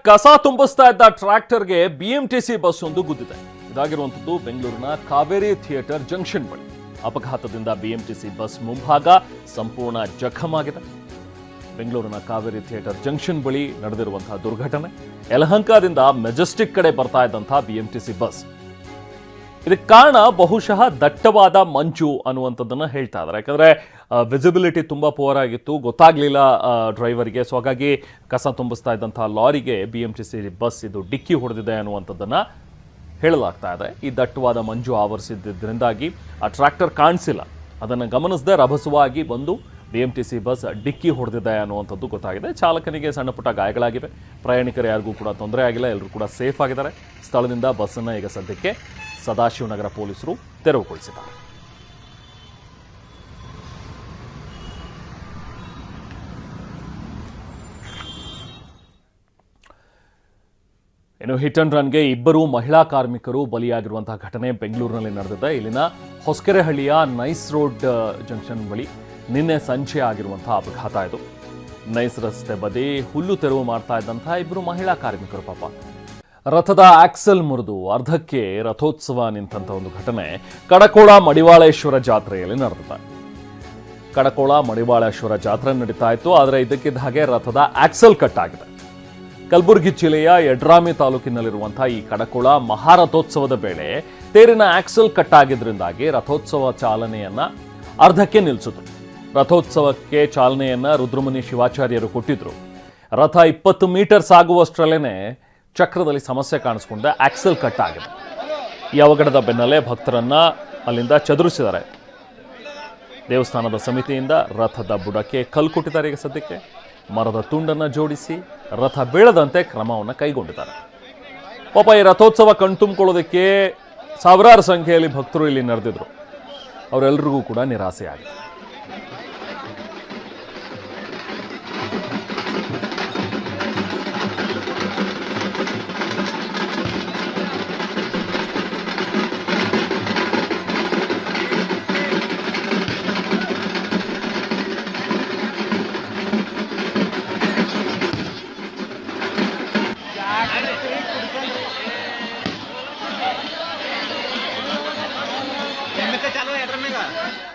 ಕಸ ತುಂಬಿಸ್ತಾ ಇದ್ದ ಟ್ರ್ಯಾಕ್ಟರ್ಗೆ BMTC bus ಒಂದು ಗುದ್ದಿದೆ. ಇದಾಗಿರುವಂಥದ್ದು ಬೆಂಗಳೂರಿನ ಕಾವೇರಿ ಥಿಯೇಟರ್ ಜಂಕ್ಷನ್ ಬಳಿ. ಅಪಘಾತದಿಂದ ಬಿಎಂಟಿಸಿ ಬಸ್ ಮುಂಭಾಗ ಸಂಪೂರ್ಣ ಜಖಮಾಗಿದೆ. ಬೆಂಗಳೂರಿನ ಕಾವೇರಿ ಥಿಯೇಟರ್ ಜಂಕ್ಷನ್ ಬಳಿ ನಡೆದಿರುವಂತಹ ದುರ್ಘಟನೆ. ಯಲಹಂಕದಿಂದ ಮೆಜೆಸ್ಟಿಕ್ ಕಡೆ ಬರ್ತಾ ಇದ್ದಂತಹ ಬಿಎಂಟಿಸಿ ಬಸ್. ಇದಕ್ಕೆ ಕಾರಣ ಬಹುಶಃ ದಟ್ಟವಾದ ಮಂಜು ಅನ್ನುವಂಥದ್ದನ್ನು ಹೇಳ್ತಾ ಇದ್ದಾರೆ. ಯಾಕಂದರೆ ವಿಸಿಬಿಲಿಟಿ ತುಂಬ ಪುವರ್ ಆಗಿತ್ತು, ಗೊತ್ತಾಗಲಿಲ್ಲ ಡ್ರೈವರ್ಗೆ. ಸೊ ಹಾಗಾಗಿ ಕಸ ತುಂಬಿಸ್ತಾ ಇದ್ದಂಥ ಲಾರಿಗೆ ಬಿಎಂಟಿಸಿ ಬಸ್ ಇದು ಡಿಕ್ಕಿ ಹೊಡೆದಿದೆ ಅನ್ನುವಂಥದ್ದನ್ನು ಹೇಳಲಾಗ್ತಾ ಇದೆ. ಈ ದಟ್ಟವಾದ ಮಂಜು ಆವರಿಸಿದ್ದರಿಂದಾಗಿ ಆ ಟ್ರ್ಯಾಕ್ಟರ್ ಕಾಣಿಸಿಲ್ಲ. ಅದನ್ನು ಗಮನಿಸದೆ ರಭಸವಾಗಿ ಬಂದು ಬಿಎಂಟಿಸಿ ಬಸ್ ಡಿಕ್ಕಿ ಹೊಡೆದಿದೆ ಅನ್ನುವಂಥದ್ದು ಗೊತ್ತಾಗಿದೆ. ಚಾಲಕನಿಗೆ ಸಣ್ಣ ಪುಟ್ಟ ಗಾಯಗಳಾಗಿವೆ. ಪ್ರಯಾಣಿಕರು ಯಾರಿಗೂ ಕೂಡ ತೊಂದರೆ ಆಗಿಲ್ಲ, ಎಲ್ಲರೂ ಕೂಡ ಸೇಫ್ ಆಗಿದ್ದಾರೆ. ಸ್ಥಳದಿಂದ ಬಸ್ಸನ್ನು ಈಗ ಸದ್ಯಕ್ಕೆ ಸದಾಶಿವನಗರ ಪೊಲೀಸರು ತೆರವುಗೊಳಿಸಿದ್ದಾರೆ. ಇನ್ನು ಹಿಟ್ ಅಂಡ್ ರನ್ಗೆ ಇಬ್ಬರು ಮಹಿಳಾ ಕಾರ್ಮಿಕರು ಬಲಿಯಾಗಿರುವಂತಹ ಘಟನೆ ಬೆಂಗಳೂರಿನಲ್ಲಿ ನಡೆದಿದೆ. ಇಲ್ಲಿನ ಹೊಸಕೆರೆಹಳ್ಳಿಯ ನೈಸ್ ರೋಡ್ ಜಂಕ್ಷನ್ ಬಳಿ ನಿನ್ನೆ ಸಂಜೆ ಆಗಿರುವಂತಹ ಅಪಘಾತ ಇದು. ನೈಸ್ ರಸ್ತೆ ಬದಿ ಹುಲ್ಲು ತೆರವು ಮಾಡ್ತಾ ಇದ್ದಂತಹ ಇಬ್ಬರು ಮಹಿಳಾ ಕಾರ್ಮಿಕರು ಪಾಪ ರಥದ ಆಕ್ಸಲ್ ಮುರಿದು ಅರ್ಧಕ್ಕೆ ರಥೋತ್ಸವ ನಿಂತಹ ಒಂದು ಘಟನೆ ಕಡಕೋಳ ಮಡಿವಾಳೇಶ್ವರ ಜಾತ್ರೆಯಲ್ಲಿ ನಡೆದಿದೆ. ಕಡಕೋಳ ಮಡಿವಾಳೇಶ್ವರ ಜಾತ್ರೆ ನಡೀತಾ ಇತ್ತು, ಆದರೆ ಇದಕ್ಕಿದ್ದ ಹಾಗೆ ರಥದ ಆಕ್ಸಲ್ ಕಟ್ ಆಗಿದೆ. ಕಲಬುರಗಿ ಜಿಲ್ಲೆಯ ಯಡ್ರಾಮಿ ತಾಲೂಕಿನಲ್ಲಿರುವಂತಹ ಈ ಕಡಕೋಳ ಮಹಾರಥೋತ್ಸವದ ವೇಳೆ ತೇರಿನ ಆಕ್ಸಲ್ ಕಟ್ ಆಗಿದ್ರಿಂದಾಗಿ ರಥೋತ್ಸವ ಚಾಲನೆಯನ್ನ ಅರ್ಧಕ್ಕೆ ನಿಲ್ಲಿಸಿದ್ರು. ರಥೋತ್ಸವಕ್ಕೆ ಚಾಲನೆಯನ್ನ ರುದ್ರಮುನಿ ಶಿವಾಚಾರ್ಯರು ಕೊಟ್ಟಿದ್ರು. ರಥ 20 ಮೀಟರ್ ಸಾಗುವಷ್ಟರಲ್ಲೇನೆ ಚಕ್ರದಲ್ಲಿ ಸಮಸ್ಯೆ ಕಾಣಿಸ್ಕೊಂಡೆ ಆಕ್ಸಲ್ ಕಟ್ ಆಗಿದೆ. ಈ ಅವಘಡದ ಬೆನ್ನಲ್ಲೇ ಭಕ್ತರನ್ನ ಅಲ್ಲಿಂದ ಚದುರಿಸಿದ್ದಾರೆ. ದೇವಸ್ಥಾನದ ಸಮಿತಿಯಿಂದ ರಥದ ಬುಡಕ್ಕೆ ಕಲ್ಲು ಕೊಟ್ಟಿದ್ದಾರೆ. ಈಗ ಸದ್ಯಕ್ಕೆ ಮರದ ತುಂಡನ್ನು ಜೋಡಿಸಿ ರಥ ಬೀಳದಂತೆ ಕ್ರಮವನ್ನು ಕೈಗೊಂಡಿದ್ದಾರೆ. ಪಾಪ ಈ ರಥೋತ್ಸವ ಕಣ್ತುಂಬಿಕೊಳ್ಳೋದಕ್ಕೆ ಸಾವಿರಾರು ಸಂಖ್ಯೆಯಲ್ಲಿ ಭಕ್ತರು ಇಲ್ಲಿ ನಡೆದಿದ್ರು. ಅವರೆಲ್ಲರಿಗೂ ಕೂಡ ನಿರಾಸೆಯಾಗಿದೆ. चालू है